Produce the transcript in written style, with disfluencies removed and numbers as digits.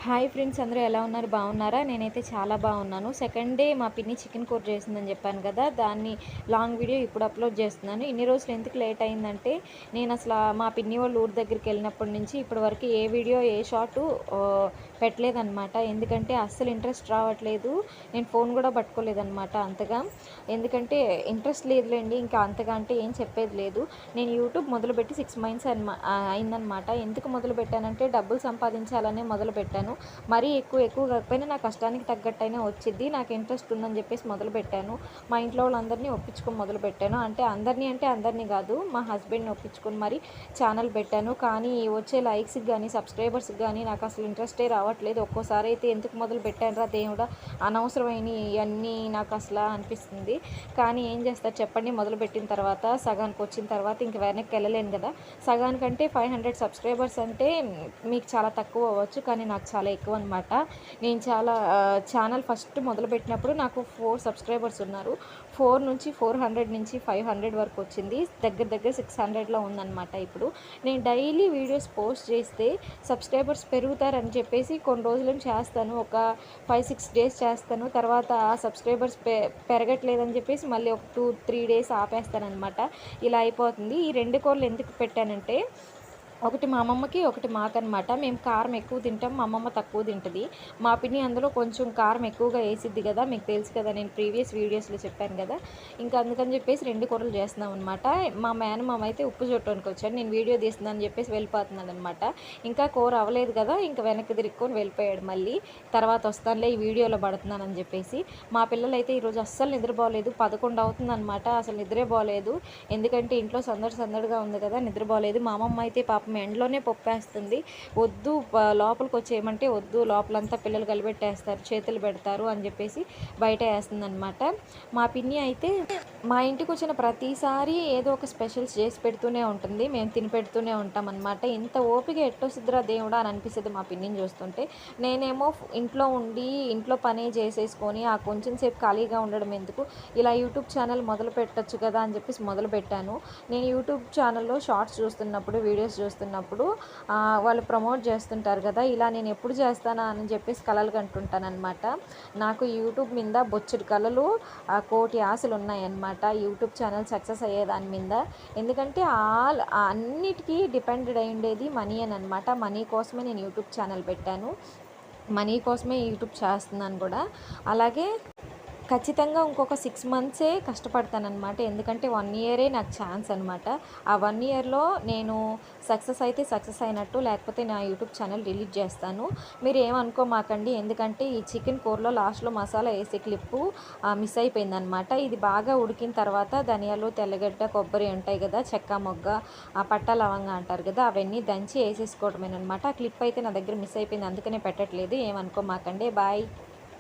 Hi friends, అందరూ ఎలా ఉన్నారు? బాగున్నారా? నేనైతే చాలా బాగున్నాను. సెకండ్ డే మా పిన్ని చికెన్ కూర చేసిందని చెప్పాను కదా, దాన్ని లాంగ్ వీడియో ఇప్పుడు అప్లోడ్ చేస్తున్నాను. ఇన్ని రోజులు ఎందుకు లేట్ అయిందంటే, నేను అసలు మా పిన్ని వాళ్ళ ఊరి దగ్గరికి వెళ్ళినప్పటి నుంచి ఇప్పటి వరకు ఏ వీడియో ఏ షార్టు పెట్టలేదన్నమాట. ఎందుకంటే అస్సలు ఇంట్రెస్ట్ రావట్లేదు. నేను ఫోన్ కూడా పట్టుకోలేదన్నమాట అంతగా. ఎందుకంటే ఇంట్రెస్ట్ లేదులేండి, ఇంకా అంతగా అంటే ఏం చెప్పేది లేదు. నేను యూట్యూబ్ మొదలుపెట్టి 6 మంత్స్ అయిందనమాట. ఎందుకు మొదలు పెట్టానంటే డబ్బులు సంపాదించాలనే మొదలుపెట్టాను. మరీ ఎక్కువ కాకపోయినా నా కష్టానికి తగ్గట్టయినా వచ్చిద్ది, నాకు ఇంట్రెస్ట్ ఉందని చెప్పేసి మొదలుపెట్టాను. మా ఇంట్లో వాళ్ళందరినీ ఒప్పించుకొని మొదలుపెట్టాను. అంటే అందరినీ కాదు, మా హస్బెండ్ని ఒప్పించుకొని మరి ఛానల్ పెట్టాను. కానీ వచ్చే లైక్స్కి కానీ సబ్స్క్రైబర్స్కి కానీ నాకు అసలు ఇంట్రెస్టే రావట్లేదు. ఒక్కోసారి అయితే ఎందుకు మొదలు పెట్టానురా దేవుడా, అనవసరమైన ఇవన్నీ నాకు అసలు అనిపిస్తుంది. కానీ ఏం చేస్తారు చెప్పండి, మొదలుపెట్టిన తర్వాత సగానికి వచ్చిన తర్వాత ఇంక వెనక్కి వెళ్ళలేను కదా. సగానికంటే 500 సబ్స్క్రైబర్స్ అంటే మీకు చాలా తక్కువ అవ్వచ్చు, కానీ నాకు చాలా ఎక్కువ అనమాట. నేను ఛానల్ ఫస్ట్ మొదలుపెట్టినప్పుడు నాకు 4 సబ్స్క్రైబర్స్ ఉన్నారు. 4 నుంచి 400 నుంచి 500 వరకు వచ్చింది. దగ్గర 600లో ఉందన్నమాట ఇప్పుడు. నేను డైలీ వీడియోస్ పోస్ట్ చేస్తే సబ్స్క్రైబర్స్ పెరుగుతారని చెప్పేసి కొన్ని రోజులు చేస్తాను, ఒక 5-6 డేస్ చేస్తాను. తర్వాత ఆ సబ్స్క్రైబర్స్ పెరగట్లేదని చెప్పేసి మళ్ళీ ఒక 2-3 డేస్ ఆపేస్తానమాట. ఇలా అయిపోతుంది. ఈ 2 కూరలు ఎందుకు పెట్టానంటే, ఒకటి మా అమ్మమ్మకి, ఒకటి మాకనమాట. మేము కారం ఎక్కువ తింటాం, మా అమ్మమ్మ తక్కువ తింటుంది. మా పిన్ని అందులో కొంచెం కారం ఎక్కువగా వేసిద్ది కదా, మీకు తెలుసు కదా, నేను ప్రీవియస్ వీడియోస్లో చెప్పాను కదా. ఇంకా అందుకని చెప్పేసి 2 కూరలు చేస్తున్నాం అనమాట. మా మేనమామ అయితే ఉప్పు చూడటానికి వచ్చాడు, నేను వీడియో తీస్తున్నాను చెప్పేసి వెళ్ళిపోతున్నాడు అనమాట. ఇంకా కూర అవ్వలేదు కదా, ఇంకా వెనక్కి తిరుక్కొని వెళ్ళిపోయాడు మళ్ళీ. తర్వాత వస్తానులే, ఈ వీడియోలో పడుతున్నానని చెప్పేసి. మా పిల్లలు అయితే ఈరోజు అస్సలు నిద్రపోలేదు. 11 అవుతుందనమాట, అసలు నిద్రే పోలేదు. ఎందుకంటే ఇంట్లో సందడిగా ఉంది కదా, నిద్రపోలేదు. మా అమ్మమ్మ అయితే పాపం ఎండలోనే పప్పేస్తుంది. వద్దు లోపలికి వచ్చేయమంటే వద్దు, లోపలంతా పిల్లలు కలిపెట్టేస్తారు, చేతులు పెడతారు అని చెప్పేసి బయట వేస్తుందన్నమాట. మా పిన్ని అయితే మా ఇంటికి వచ్చిన ప్రతిసారి ఏదో ఒక స్పెషల్స్ చేసి పెడుతూనే ఉంటుంది, మేము తిని పెడుతూనే ఉంటాం అనమాట. ఇంత ఓపిక ఎట్టొస్తుందిరా దేవుడా అని అనిపిస్తుంది మా పిన్నిని చూస్తుంటే. నేనేమో ఇంట్లో ఉండి ఇంట్లో పని చేసేసుకొని ఆ కొంచెం సేపు ఖాళీగా ఉండడం ఎందుకు, ఇలా యూట్యూబ్ ఛానల్ మొదలు పెట్టచ్చు కదా అని చెప్పేసి మొదలుపెట్టాను. నేను యూట్యూబ్ ఛానల్లో షార్ట్స్ చూస్తున్నప్పుడు, వీడియోస్ చూస్తున్నప్పుడు వాళ్ళు ప్రమోట్ చేస్తుంటారు కదా, ఇలా నేను ఎప్పుడు చేస్తానా అని చెప్పేసి కలలు కంటుంటానన్నమాట. నాకు యూట్యూబ్ మీద బొచ్చెడు కలలు, కోటి ఆశలు ఉన్నాయన్నమాట యూట్యూబ్ ఛానల్ సక్సెస్ అయ్యేదాని మీద. ఎందుకంటే అన్నిటికీ డిపెండెడ్ అయి ఉండేది మనీ అని అనమాట. మనీ కోసమే నేను యూట్యూబ్ ఛానల్ పెట్టాను, మనీ కోసమే యూట్యూబ్ చేస్తున్నాను కూడా. అలాగే ఖచ్చితంగా ఇంకొక 6 మంత్సే కష్టపడతానన్నమాట. ఎందుకంటే 1 ఇయరే నాకు ఛాన్స్ అనమాట. ఆ 1 ఇయర్లో నేను సక్సెస్ అయితే సక్సెస్ అయినట్టు, లేకపోతే నా యూట్యూబ్ ఛానల్ డిలీట్ చేస్తాను. మీరు ఏమనుకోమాకండి, ఎందుకంటే ఈ చికెన్ కూరలో లాస్ట్లో మసాలా వేసే క్లిప్పు మిస్ అయిపోయిందనమాట. ఇది బాగా ఉడికిన తర్వాత ధనియాలు, తెల్లగడ్డ, కొబ్బరి ఉంటాయి కదా, చెక్క మొగ్గ, పట్ట లవంగా అంటారు కదా, అవన్నీ దంచి వేసేసుకోవడమేనమాట. ఆ క్లిప్ అయితే నా దగ్గర మిస్ అయిపోయింది, అందుకనే పెట్టట్లేదు. ఏమనుకోమాకండి. బాయ్.